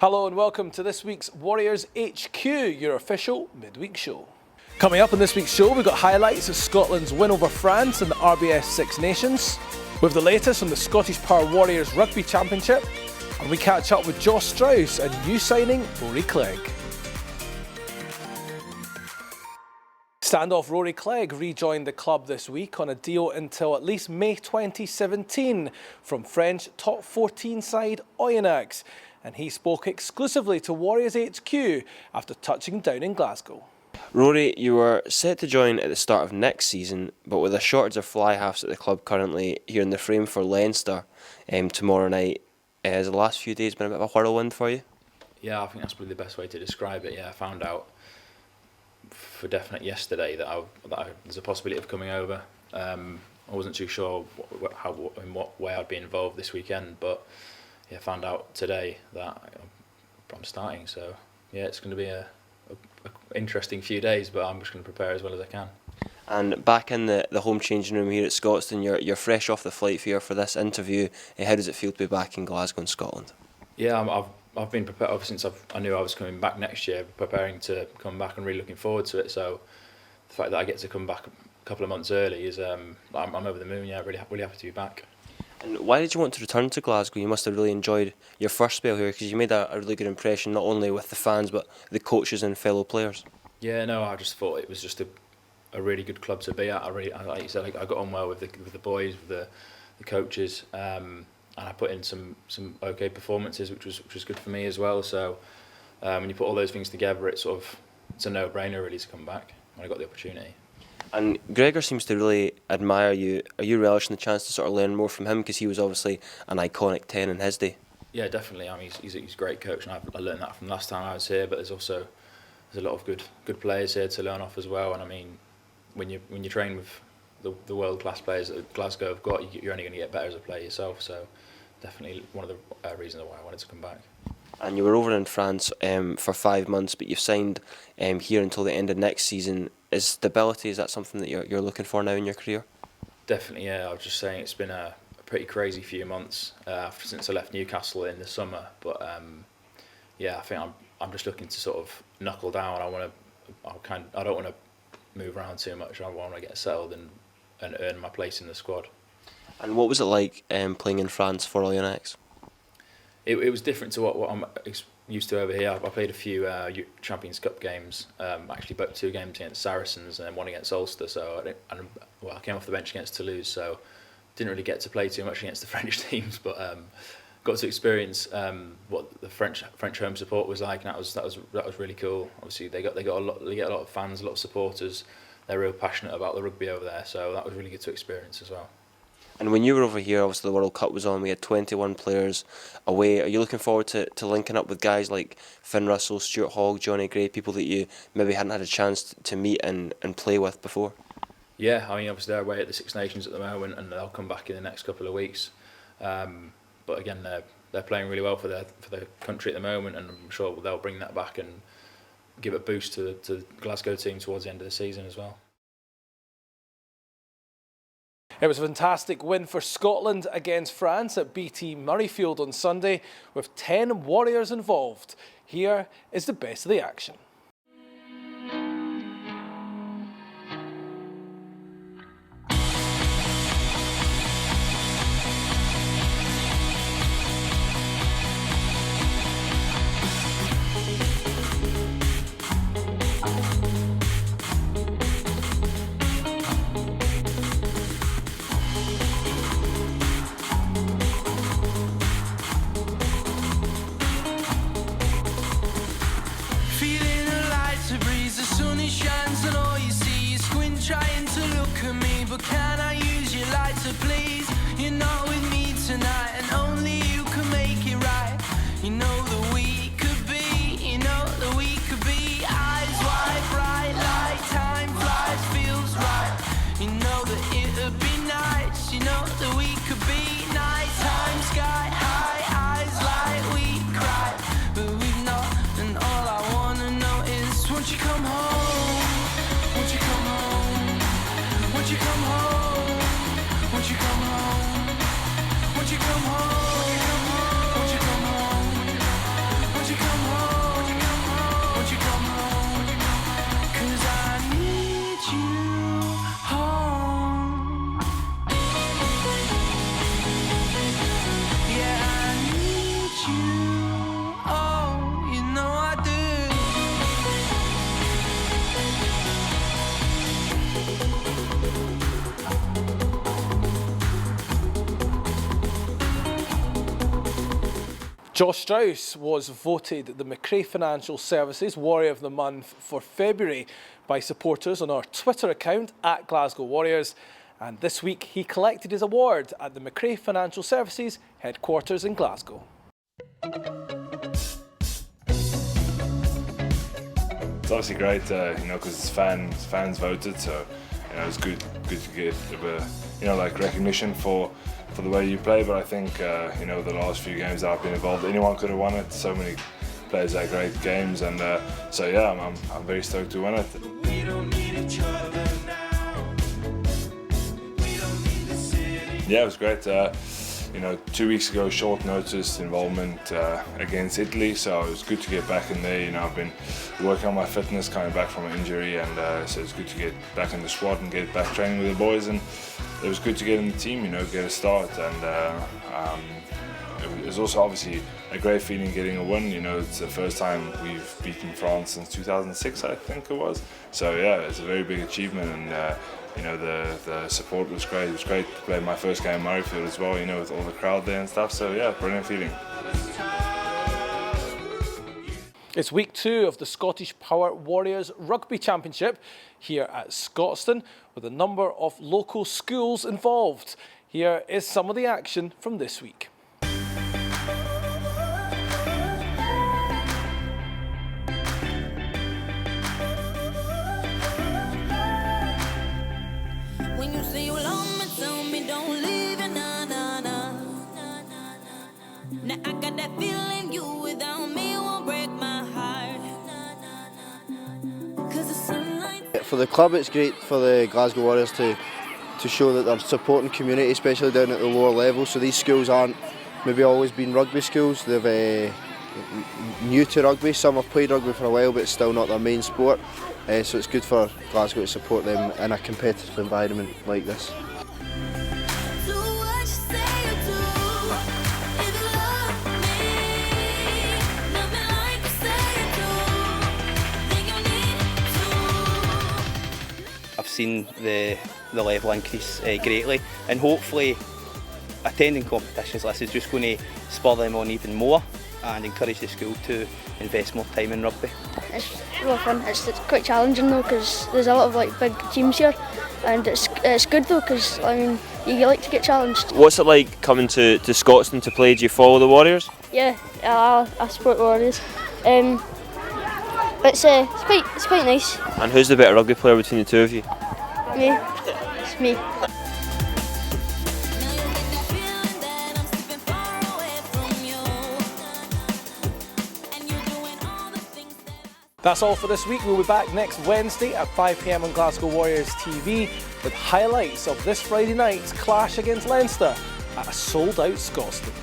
Hello and welcome to this week's Warriors HQ, your official midweek show. Coming up in this week's show, we've got highlights of Scotland's win over France in the RBS Six Nations, with the latest on the Scottish Power Warriors Rugby Championship, and we catch up with Josh Strauss and new signing Rory Clegg. Standoff Rory Clegg rejoined the club this week on a deal until at least May 2017 from French top 14 side Oyonnax, and he spoke exclusively to Warriors HQ after touching down in Glasgow. Rory, you were set to join at the start of next season, but with a shortage of fly halves at the club currently, you're in the frame for LEINSTER tomorrow night. Has the last few days been a bit of a whirlwind for you? Yeah, I think that's probably the best way to describe it. Yeah, I found out for definite yesterday that there's a possibility of coming over. I wasn't too sure in what way I'd be involved this weekend, but yeah, I found out today that I'm starting. So yeah, it's going to be a interesting few days, but I'm just going to prepare as well as I can. And back in the home changing room here at Scotstoun, you're fresh off the flight here for this interview. How does it feel to be back in Glasgow in Scotland? Yeah, I've been prepared ever since I knew I was coming back next year, preparing to come back and really looking forward to it. So the fact that I get to come back a couple of months early is I'm over the moon. Yeah, really happy to be back. And why did you want to return to Glasgow? You must have really enjoyed your first spell here, because you made a really good impression not only with the fans but the coaches and fellow players. Yeah, no, I just thought it was just a really good club to be at. Like you said, I got on well with the boys, with the coaches, and I put in some okay performances, which was good for me as well. So when you put all those things together, it's a no-brainer really to come back when I got the opportunity. And Gregor seems to really admire you. Are you relishing the chance to sort of learn more from him, because he was obviously an iconic 10 in his day? Yeah, definitely. I mean, he's a great coach, and I learned that from last time I was here. But there's a lot of good players here to learn off as well. And I mean, when you train with the world class players that Glasgow have got, you're only going to get better as a player yourself. So definitely one of the reasons why I wanted to come back. And you were over in France for 5 months, but you've signed here until the end of next season. Is stability, is that something that you're looking for now in your career? Definitely, yeah. I was just saying it's been a pretty crazy few months since I left Newcastle in the summer. But yeah, I think I'm just looking to sort of knuckle down. I don't want to move around too much. I want to get settled and earn my place in the squad. And what was it like playing in France for Oyonnax? It was different to what I'm used to over here. I played a few Champions Cup games, actually both 2 games against Saracens and then 1 against Ulster. So I came off the bench against Toulouse, so didn't really get to play too much against the French teams, but got to experience what the French home support was like, and that was really cool. Obviously, they get a lot of fans, a lot of supporters. They're real passionate about the rugby over there, so that was really good to experience as well. And when you were over here, obviously the World Cup was on, we had 21 players away. Are you looking forward to linking up with guys like Finn Russell, Stuart Hogg, Johnny Gray, people that you maybe hadn't had a chance to meet and play with before? Yeah, I mean, obviously they're away at the Six Nations at the moment, and they'll come back in the next couple of weeks. But again, they're playing really well for their country at the moment, and I'm sure they'll bring that back and give a boost to the Glasgow team towards the end of the season as well. It was a fantastic win for Scotland against France at BT Murrayfield on Sunday, with 10 Warriors involved. Here is the best of the action. Can I use your lighter, please? You're not with me tonight, and only you can make it right. You know that we could be, eyes wide bright, like time flies, feels right. You know that it would be nice, you know that we could be nighttime, sky high, eyes like we cry, but we've not, and all I wanna know is, won't you come home? Won't you come home? Won't you come home? Won't you come home? Won't you come home? Won't you come home? Won't you come home? Won't you Josh Strauss was voted the McCrea Financial Services Warrior of the Month for February by supporters on our Twitter account at Glasgow Warriors, and this week he collected his award at the McCrea Financial Services headquarters in Glasgow. It's obviously great, because fans voted, so it's good to get a bit, like recognition for the way you play. But I think the last few games that I've been involved, anyone could have won it. So many players had great games, and so yeah, I'm very stoked to win it. We don't need each other now. We don't need the city. Yeah, it was great. 2 weeks ago, short notice involvement against Italy, so it was good to get back in there. I've been working on my fitness, coming back from an injury, and so it's good to get back in the squad and get back training with the boys. And it was good to get in the team, get a start. And it was also obviously a great feeling getting a win. It's the first time we've beaten France since 2006, I think it was. So yeah, it's a very big achievement, and the support was great. It was great to play my first game in Murrayfield as well, with all the crowd there and stuff. So yeah, brilliant feeling. It's week 2 of the Scottish Power Warriors Rugby Championship here at Scotstoun, with a number of local schools involved. Here is some of the action from this week. When you say you love me, tell me don't leave it, nah, nah, nah. Now I got that feeling you without me won't break my heart. Cause the sunlight. For the club, it's great for the Glasgow Warriors to show that they're supporting community, especially down at the lower level. So these schools aren't maybe always been rugby schools. They've new to rugby. Some have played rugby for a while, but it's still not their main sport. So it's good for Glasgow to support them in a competitive environment like this. I've seen the level increase greatly, and hopefully attending competitions like this is just going to spur them on even more and encourage the school to invest more time in rugby. It's really fun. It's quite challenging though, because there's a lot of big teams here, and it's good though, because you like to get challenged. What's it like coming to Scotstoun to play? Do you follow the Warriors? Yeah, I support the Warriors. It's quite nice. And who's the better rugby player between the two of you? Me. It's me. That's all for this week. We'll be back next Wednesday at 5 p.m. on Glasgow Warriors TV with highlights of this Friday night's clash against Leinster at a sold-out Scotstoun.